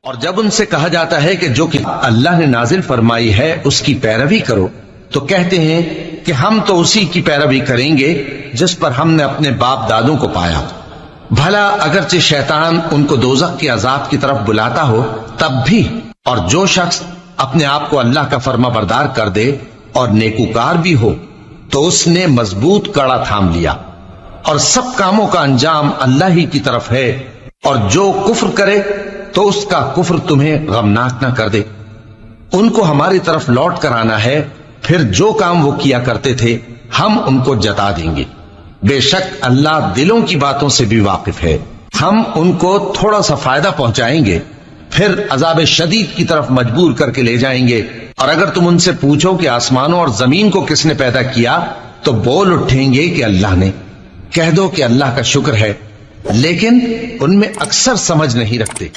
और जब उनसे कहा जाता है कि जो कि अल्लाह ने नाजिल फरमाई है उसकी पैरवी करो, तो कहते हैं कि हम तो उसी की पैरवी करेंगे जिस पर हमने अपने बाप दादों को पाया। भला अगरचे शैतान उनको दोज़ख के अजाब की तरफ बुलाता हो तब भी। और जो शख्स अपने आप को अल्लाह का फर्मा बरदार कर दे और नेकूकार भी हो तो उसने मजबूत कड़ा थाम लिया और सब कामों का अंजाम अल्लाह ही की तरफ है। और जो कुफ्र करे तो उसका कुफ्र तुम्हें गमनाक ना कर दे। उनको हमारी तरफ लौट कर आना है, फिर जो काम वो किया करते थे हम उनको जता देंगे। बेशक अल्लाह दिलों की बातों से भी वाकिफ है। हम उनको थोड़ा सा फायदा पहुंचाएंगे, फिर अजाब शदीद की तरफ मजबूर करके ले जाएंगे। और अगर तुम उनसे पूछो कि आसमानों और जमीन को किसने पैदा किया, तो बोल उठेंगे कि अल्लाह ने। कह दो कि अल्लाह का शुक्र है, लेकिन उनमें अक्सर समझ नहीं रखते।